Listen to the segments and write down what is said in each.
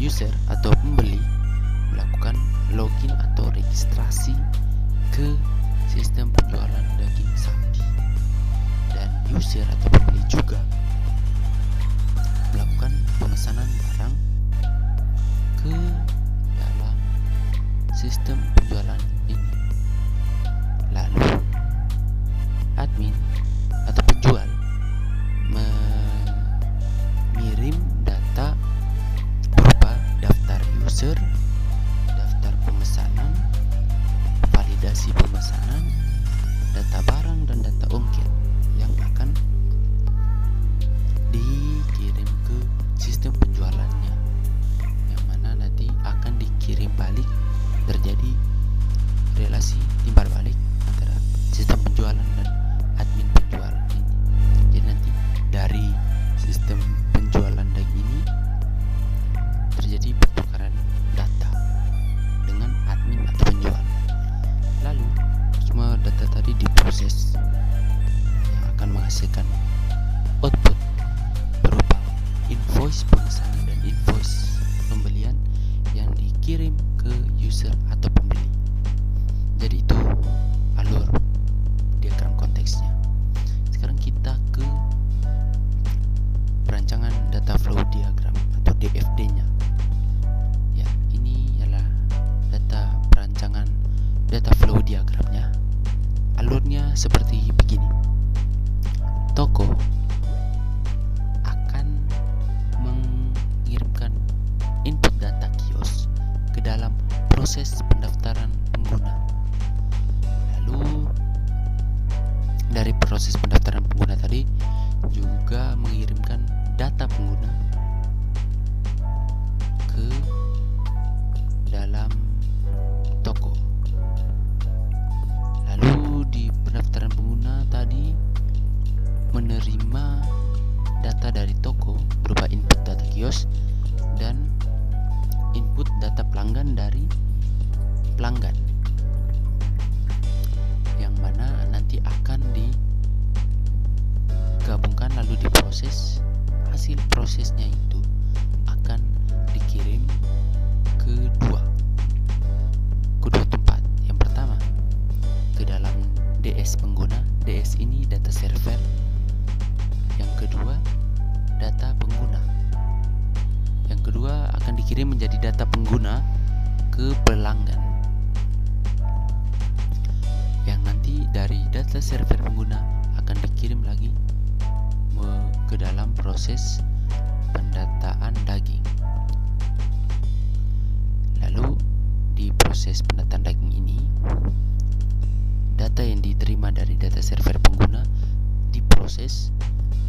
user atau pembeli melakukan login atau registrasi ke sistem penjualan daging sapi, dan user atau pembeli juga melakukan pemesanan barang ke dalam sistem penjualan ini. Lalu admin atau penjual mengirim data berupa daftar user, daftar pemesanan, validasi pemesanan, data barang, dan data ongkir yang akan dikirim ke sistem penjualannya, yang mana nanti akan dikirim balik, terjadi relasi timbal balik antara sistem penjualan dan admin penjual ini. Jadi nanti dari sistem penjualan daging ini terjadi pertukaran data dengan admin atau penjual. Lalu semua data tadi diproses yang akan menghasilkan output berupa invoice pemesanan dan invoice pembelian yang dikirim ke user atau pembeli. Jadi itu alur diagram konteksnya. Sekarang kita ke perancangan data flow diagram atau DFD-nya. Ya, ini adalah perancangan data flow diagramnya. Alurnya seperti begini. Toko akan mengirimkan input data kios ke dalam proses pendaftaran pengguna. Lalu dari proses pendaftaran pengguna tadi juga mengirimkan data pengguna ke dalam toko. Lalu di pendaftaran pengguna tadi menerima data dari toko berupa input data kios dan input data pelanggan dari pelanggan, yang mana nanti akan digabungkan lalu diproses. Hasil prosesnya itu akan dikirim ke kedua tempat. Yang pertama ke dalam DS pengguna. DS ini data server. Yang kedua data pengguna. Yang kedua akan dikirim menjadi data pengguna ke pelanggan, yang nanti dari data server pengguna akan dikirim lagi ke dalam proses pendataan daging. Lalu di proses pendataan daging ini, data yang diterima dari data server pengguna diproses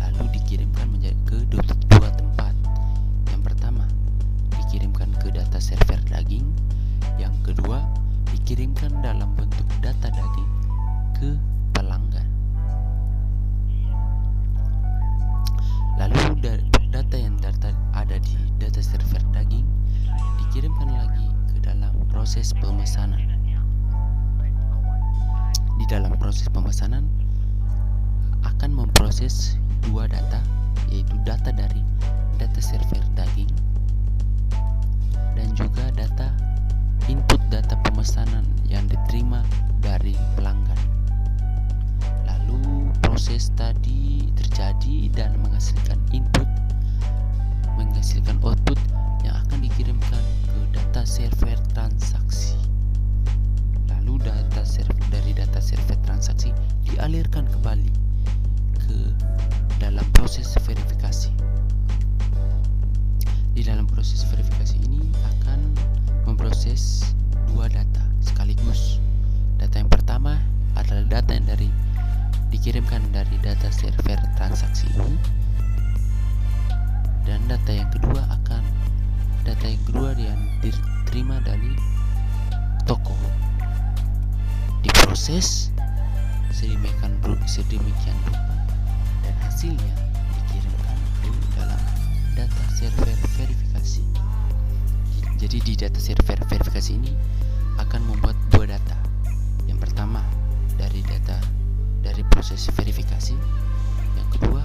lalu dikirimkan menjadi ke dua tempat. Yang pertama dikirimkan ke data server daging, yang kedua dikirimkan dalam bentuk data daging ke pelanggan. Lalu data yang ada di data server daging dikirimkan lagi ke dalam proses pemesanan. Di dalam proses pemesanan akan memproses dua data, yaitu data dari data server daging dan juga data input data pemesanan yang diterima dari pelanggan. Lalu proses tadi terjadi dan menghasilkan output yang akan dikirimkan ke data server transaksi. Lalu dari data server transaksi dialirkan kembali ke dalam proses verifikasi. Di dalam proses verifikasi ini akan memproses dua data sekaligus. Data yang pertama adalah data yang dikirimkan dari data server transaksi ini, dan data yang kedua yang diterima dari toko. Diproses sedemikian rupa dan hasilnya dikirimkan ke dalam data server verifikasi. Jadi di data server verifikasi ini akan membuat dua data. Yang pertama dari proses verifikasi, yang kedua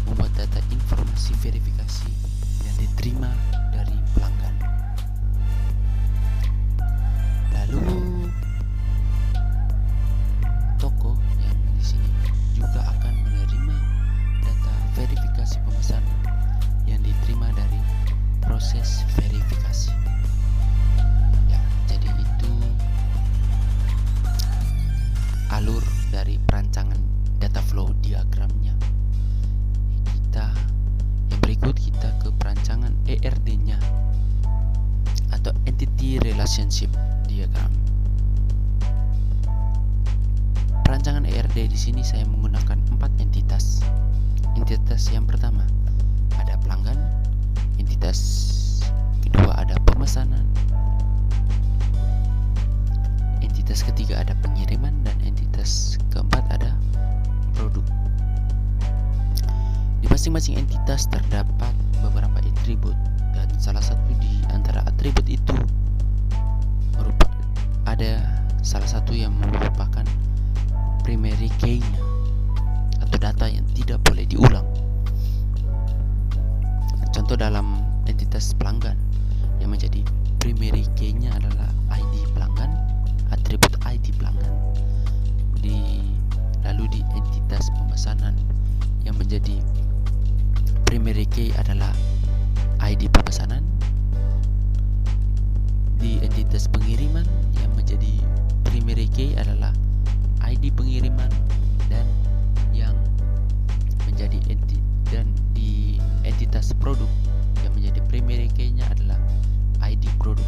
membuat data informasi verifikasi yang diterima dari pelanggan. verifikasi. Ya, jadi itu alur dari perancangan data flow diagramnya. Yang berikut kita ke perancangan ERD-nya atau Entity Relationship Diagram. Perancangan ERD di sini saya menggunakan 4 entitas. Entitas yang pertama ada pelanggan, entitas kedua ada pemesanan, entitas ketiga ada pengiriman, dan entitas keempat ada produk. Di masing-masing entitas terdapat beberapa atribut, dan salah satu di antara atribut itu ada salah satu yang merupakan primary key-nya atau data yang tidak boleh diulang. Contoh dalam entitas pelanggan yang menjadi primary key-nya adalah ID pelanggan, atribut ID pelanggan. Lalu di entitas pemesanan yang menjadi primary key adalah ID pemesanan. Di entitas pengiriman yang menjadi primary key adalah ID pengiriman, dan yang menjadi dan di entitas produk yang menjadi primary key-nya adalah ID produk.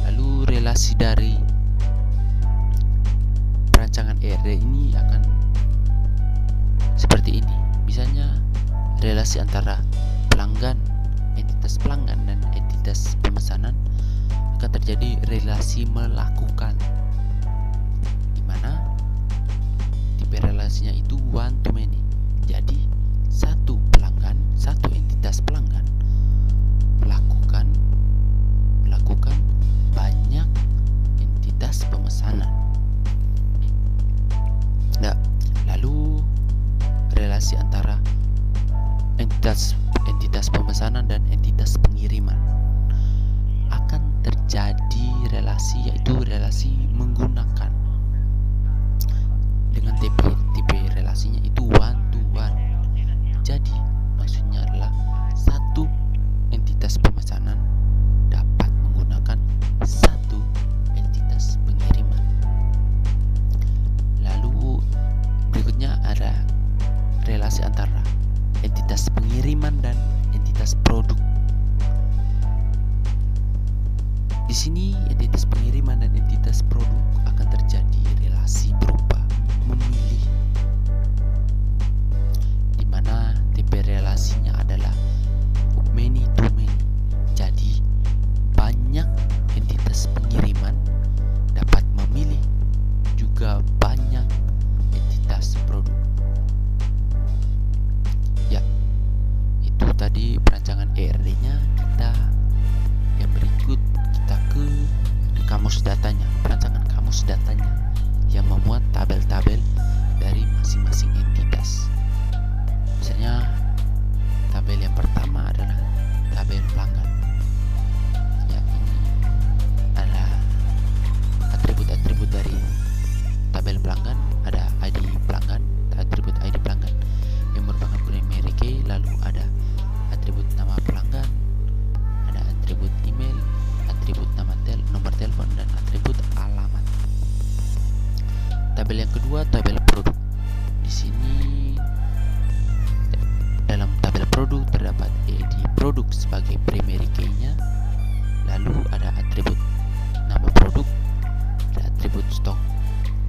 Lalu relasi dari perancangan ERD ini akan seperti ini. Misalnya relasi antara pelanggan, entitas pelanggan dan entitas pemesanan akan terjadi relasi melakukan, di mana tipe relasinya itu one to many. Jadi satu pelanggan, satu entitas pelanggan melakukan banyak entitas pemesanan. Nah, lalu relasi antara entitas pemesanan dan entitas pengiriman akan terjadi relasi, yaitu relasi menggunakan, dengan tipe relasinya itu one to one. Jadi maksudnya adalah satu entitas pemesanan dapat menggunakan satu entitas pengiriman. Lalu berikutnya ada relasi antara entitas pengiriman dan entitas produk. Di sini entitas pengiriman dan entitas produk akan terjadi relasi berupa memilih, di mana tipe relasinya adalah many to many. Jadi banyak entitas pengiriman dapat memilih juga banyak entitas produk. Ya, itu tadi perancangan ERD-nya. Yang berikut kita ke kamus datanya, perancangan kamus datanya yang memuat tabel-tabel dari masing-masing entitas. Misalnya tabel yang pertama adalah tabel pelanggan. Ya, ini adalah atribut-atribut dari tabel pelanggan. Ada ID pelanggan, atribut ID pelanggan yang merupakan primary key. Lalu ada atribut nama pelanggan, ada atribut email, atribut nomor telepon, dan atribut alamat. Tabel yang kedua, tabel produk. Di sini dalam tabel produk terdapat ID produk sebagai primary key-nya. Lalu ada atribut nama produk, ada atribut stok,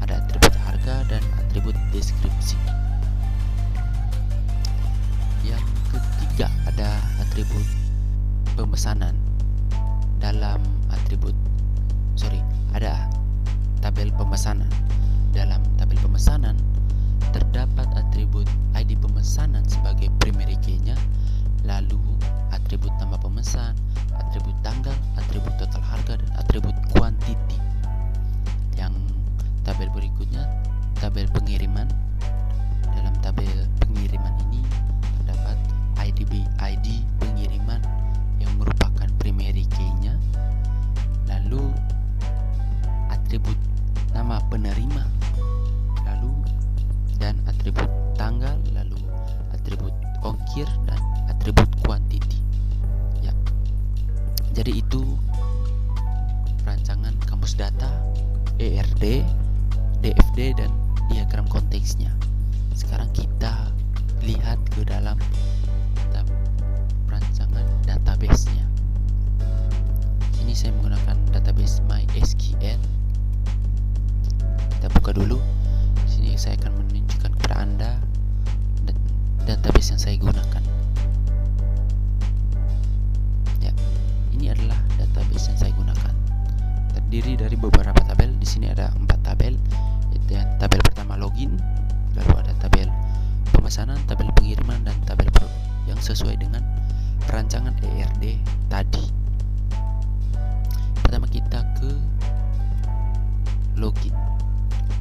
ada atribut harga, dan atribut deskripsi. Yang ketiga ada atribut pemesanan. Dalam ada tabel pemesanan. Dalam tabel pemesanan terdapat atribut ID pemesanan sebagai primary key-nya, lalu atribut nama pemesan, atribut tanggal, atribut total harga, dan atribut quantity. Yang tabel berikutnya tabel pengiriman. Dalam tabel pengiriman ini terdapat ID pengiriman yang merupakan primary key-nya, lalu atribut nama penerima, lalu dan atribut tanggal, lalu atribut ongkir, dan atribut quantity. Ya, Jadi itu rancangan kamus data, ERD, DFD, dan diagram konteksnya. Sekarang kita lihat ke dalam rancangan database-nya. Sini saya menggunakan database MySQL. Kita buka dulu. Sini saya akan menunjukkan kepada Anda database yang saya gunakan. Ya, ini adalah database yang saya gunakan. Terdiri dari beberapa tabel. Di sini ada 4 tabel. Yaitu tabel pertama login, lalu ada tabel pemesanan, tabel pengiriman, dan tabel produk yang sesuai dengan perancangan ERD tadi. Pertama kita ke login.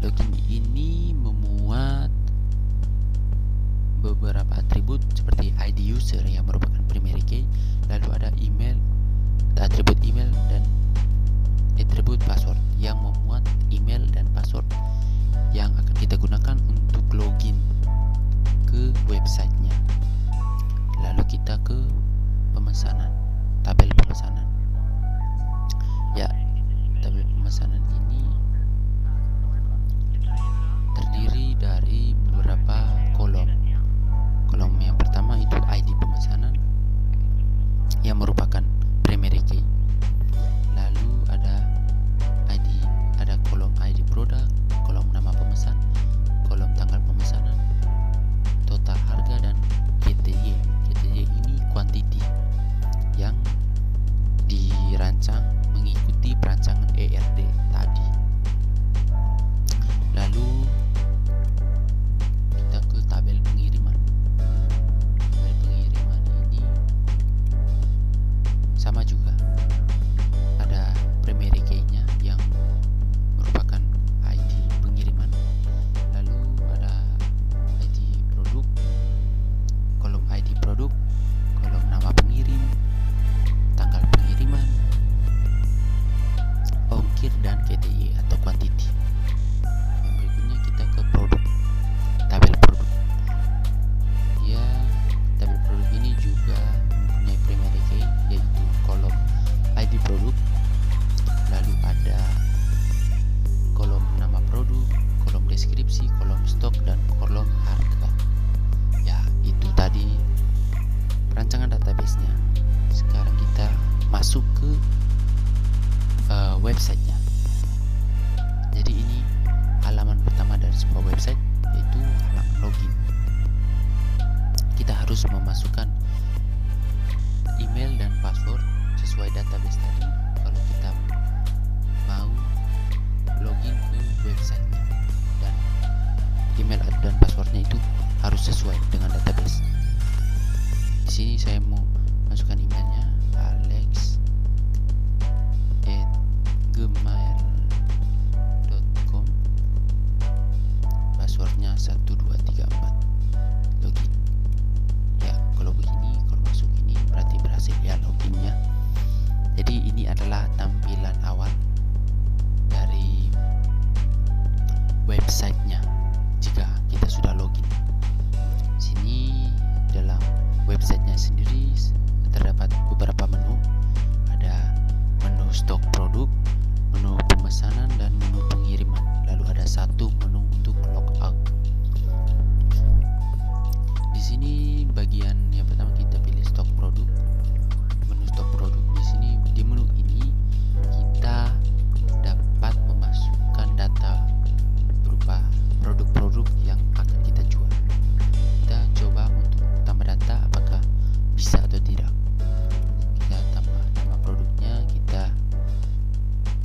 Login ini memuat beberapa atribut seperti ID user yang merupakan primary key, lalu ada email, atribut email, dan atribut password yang memuat email dan password yang akan kita gunakan untuk login ke websitenya. Lalu kita ke pemesanan, tabel pemesanan. Ya, tabel pemesanan ini terdiri dari beberapa kolom. Kolom yang pertama itu ID pemesanan yang merupakan primary key. Lalu ada kolom ID produk, kolom nama pemesan, kolom tanggal pemesanan, total harga, dan GTY. GTY ini quantity yang dirancang mengikuti perancangan ERD tadi. Lalu kita ke tabel pengiriman. Tabel pengiriman ini sama juga, ada primary key-nya yang merupakan ID pengiriman, lalu ada ID produk, kolom ID produk, kolom nama pengirim, tanggal pengiriman, ongkir, dan GTY atau quantity. Yang berikutnya kita ke produk, tabel produk. Ya, tabel produk ini juga mempunyai primary key, yaitu kolom ID produk, lalu ada kolom nama produk, kolom deskripsi, kolom stok, dan kolom harga. Ya, itu tadi perancangan database-nya. Sekarang kita masuk ke website-nya. Jadi ini halaman pertama dari sebuah website, yaitu halaman login. Kita harus memasukkan email dan password sesuai database tadi kalau kita mau login ke website-nya, dan email dan passwordnya itu harus sesuai dengan database. Di sini saya mau masukkan emailnya alex@gmail.com, passwordnya 1234, login. Ya, kalau begini, kalau masuk ini berarti berhasil ya loginnya. Jadi ini adalah tampilan awal dari websitenya jika kita sudah login. Sini dalam websitenya sendiri terdapat beberapa menu. Ada menu stok produk, menu pemesanan, dan menu pengiriman. Lalu ada satu menu untuk logout. Di sini bagian yang pertama kita pilih stok produk. Menu stok produk di sini, di menu ini kita dapat memasukkan data berupa produk-produk yang akan kita jual. Kita coba untuk tambah data apakah bisa atau tidak. Kita tambah nama produknya, kita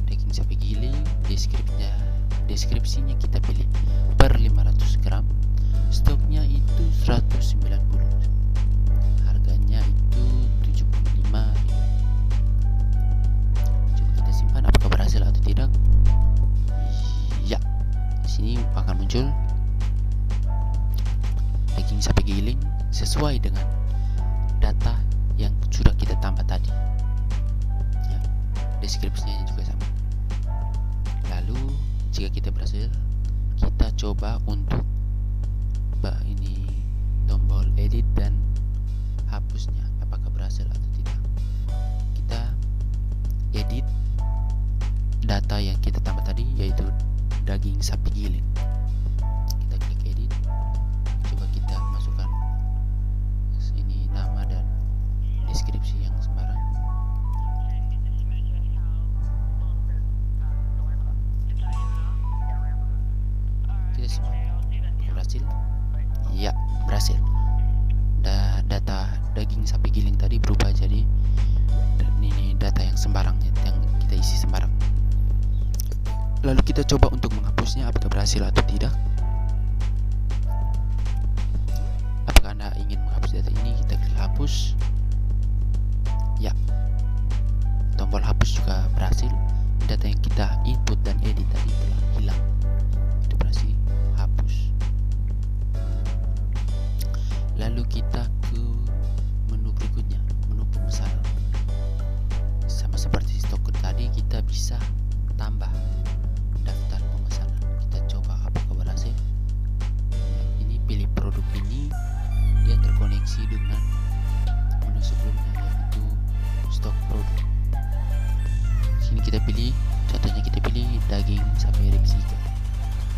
daging sapi giling, deskripsinya kita pilih per 500 gram, stoknya itu 190, harganya itu 75.000. Coba kita simpan apakah berhasil atau tidak. Ya, di sini akan muncul daging sapi giling sesuai dengan data yang sudah kita tambah tadi. Ya, deskripsinya juga sama. Lalu jika kita berhasil, kita coba untuk ini tombol edit dan hapusnya apakah berhasil atau tidak. Kita edit data yang kita tambah tadi, yaitu daging sapi giling. Kita klik edit, coba kita masukkan ini nama dan deskripsi yang sembarang. Tidak semua berhasil. Ya, berhasil. Data daging sapi giling tadi berubah jadi ini data yang sembarang, yang kita isi sembarang. Lalu kita coba untuk menghapusnya, apakah berhasil atau tidak. Apakah Anda ingin menghapus data ini? Kita klik hapus. Ya, tombol hapus juga berhasil. Data yang kita input dan edit tadi telah hilang. Itu berhasil hapus. Lalu kita ke menu berikutnya, menu pemesanan. Sama seperti stok tadi, kita bisa tambah daftar pemesanan. Kita coba apakah berhasil. Ini pilih produk ini, dia terkoneksi dengan menu sebelumnya, yaitu stok produk. Sini kita pilih, contohnya kita pilih daging sapi Rexika.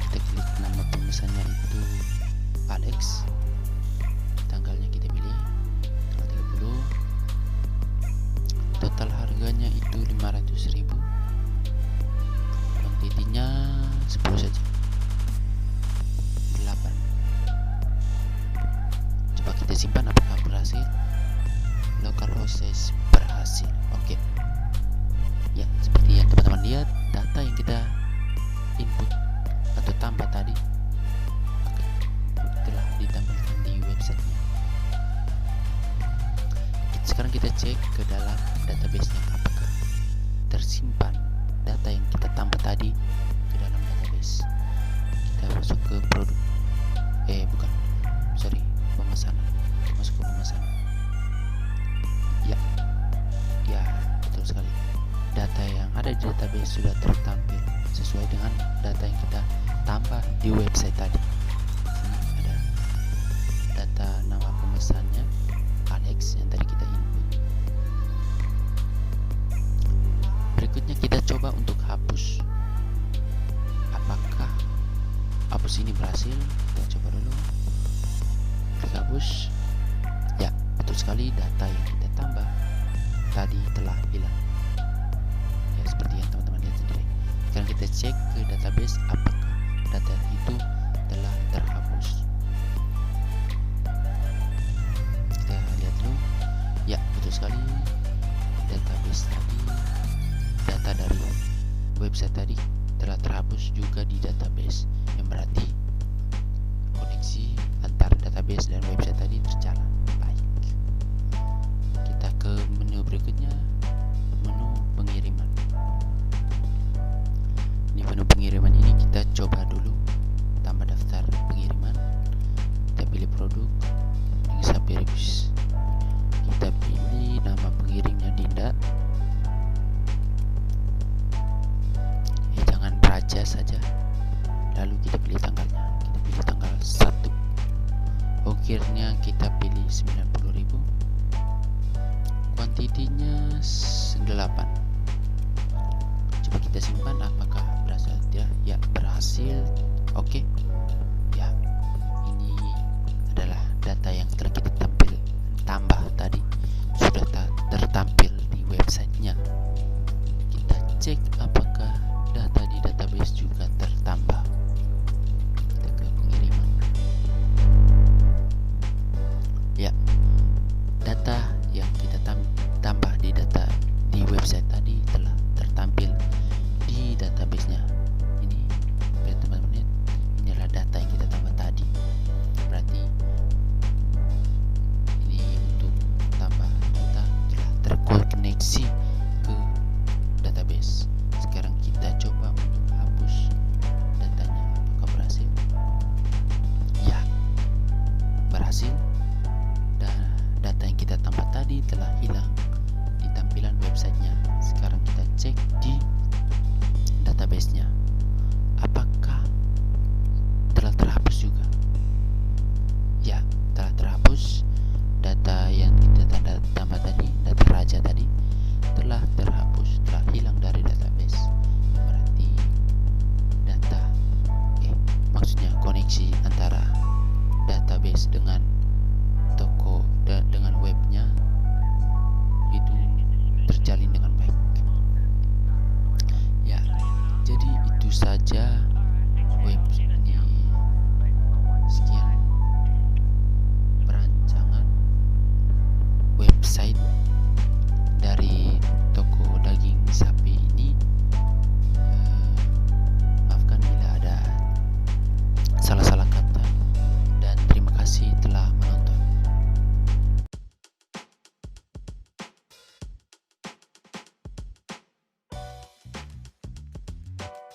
Kita klik nama pemesannya itu Alex. Tanggalnya kita pilih tanggal 30. Total harganya itu 500.000. Kuantitinya 10 saja. 8. Coba kita simpan apakah berhasil. Localhost berhasil. Oke. Ya, seperti yang teman-teman lihat, data yang kita input atau tambah tadi telah ditampilkan di websitenya. Sekarang kita cek ke dalam database-nya, apakah tersimpan data yang kita tambah tadi ke dalam database. Kita masuk ke produk, pemesanan. Kita masuk ke pemesanan. Ya, betul sekali. Data yang ada di database sudah tertampil sesuai dengan data yang kita tambah di website tadi. Sini ada data nama pemesannya Alex yang tadi kita input. Berikutnya kita coba untuk hapus. Apakah hapus ini berhasil? Kita coba dulu. Klik hapus. Ya, betul sekali, data yang kita tambah tadi telah hilang. Ya, seperti yang teman-teman lihat sendiri. Sekarang kita cek ke database apakah data itu telah terhapus. Kita lihat dulu. Ya, betul sekali, database tadi, data dari website tadi telah terhapus juga di database, yang berarti koneksi antara database dan website tadi berjalan baik. Kita ke menu berikutnya.